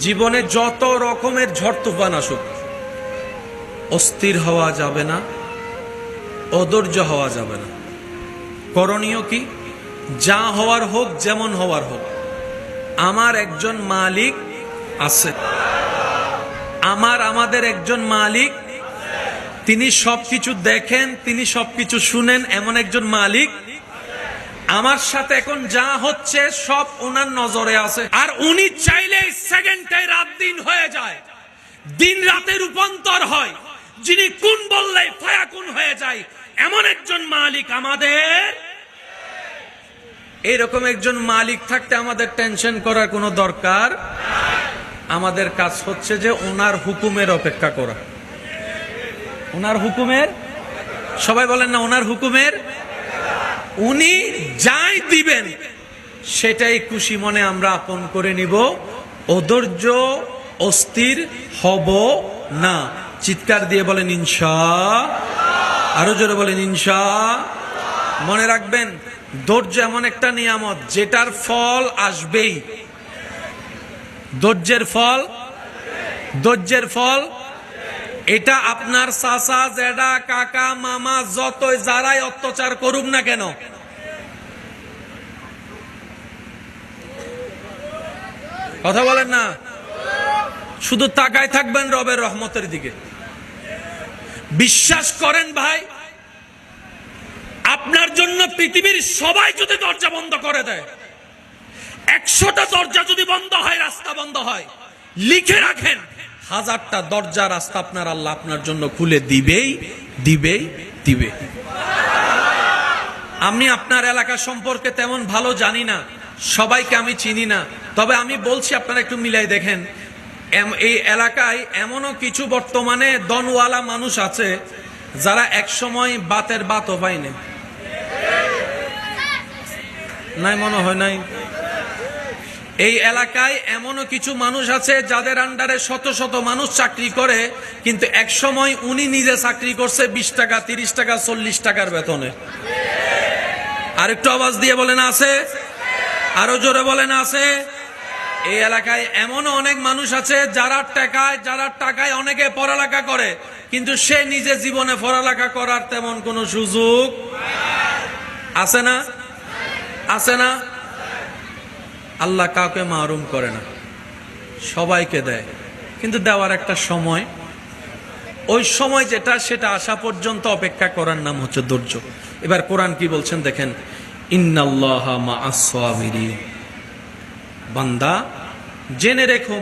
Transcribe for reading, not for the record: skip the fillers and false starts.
জীবনে যত রকমের ঝড় তুফান আসুক, অস্থির হওয়া যাবে না, অধৈর্য হওয়া যাবে না। করণীয় কি? যা হওয়ার হোক, যেমন হওয়ার হোক, আমার একজন মালিক আছে। আমাদের একজন মালিক, তিনি সবকিছু দেখেন, তিনি সবকিছু শুনেন, এমন একজন মালিক আমার সাথে এখন যা হচ্ছে সব ওনার নজরে আছে। আর উনি চাইলে সেকেন্ডে রাত দিন হয়ে যায়, দিন রাতে রূপান্তর হয়। যিনি কোন বললে ফায়াকুন হয়ে যায়, এমন একজন মালিক আমাদের। এরকম একজন মালিক থাকতে আমাদের টেনশন করার কোনো দরকার। আমাদের কাজ হচ্ছে যে ওনার হুকুমের অপেক্ষা করা। ওনার হুকুমের, সবাই বলেন না, ওনার হুকুমের। উনি যাই দিবেন সেটাই খুশি মনে আমরা আপন করে নিব। অধৈর্য, অস্থির হব না। চিৎকার দিয়ে বলেন ইনশাআল্লাহ। আরো জোরে বলেন ইনশাআল্লাহ। মনে রাখবেন, ধৈর্য এমন একটা নিয়ামত যেটার ফল আসবেই। ধৈর্যের ফল এটা আপনার চাচা, জেঠা, কাকা, মামা যতই যারাই অত্যাচার করুক না কেন, কথা বলেন না, শুধু তাকায় থাকবেন রবের রহমতের দিকে। বিশ্বাস করেন ভাই, আপনার জন্য পৃথিবীর সবাই যদি দরজা বন্ধ করে দেয়, 100টা দরজা যদি বন্ধ হয়, রাস্তা বন্ধ হয়, লিখে রাখেন 1000টা দরজা রাস্তা আপনার আল্লাহ আপনার জন্য খুলে দিবে। আমি আপনার এলাকা সম্পর্কে তেমন ভালো জানি না, সবাইকে আমি চিনি না, তবে আমি বলছি আপনারা একটু মিলাই দেখেন। এই এলাকায় এমনও কিছু বর্তমানে দনওয়ালা মানুষ আছে যারা একসময় বাতের বাতও পায়নি। নাই মনে হয় নাই। এই এলাকায় এমনও কিছু মানুষ আছে যাদের আন্ডারে শত শত মানুষ চাকরি করে, কিন্তু এক সময় উনি নিজে চাকরি করছে 20 টাকা, 30 টাকা, 40 টাকার বেতনে। আরেকটু আওয়াজ দিয়ে বলেন আছে। আরো জোরে বলেন আছে। এই এলাকায় এমনও অনেক মানুষ আছে যারা টাকায় অনেকে পড়ালেখা করে, কিন্তু সে নিজে জীবনে পড়ালেখা করার তেমন কোনো সুযোগ আছে না। আল্লাহ কাউকে মাহরুম করে না, সবাইকে দেয়, কিন্তু দেওয়ার একটা সময়, ওই সময় যেটা সেটা আসা পর্যন্ত অপেক্ষা করার নাম হচ্ছে ধৈর্য। এবার কোরআন কি বলছেন দেখেন, ইন্নাল্লাহা মা'আস সাবিরিন। বান্দা জেনে রেখো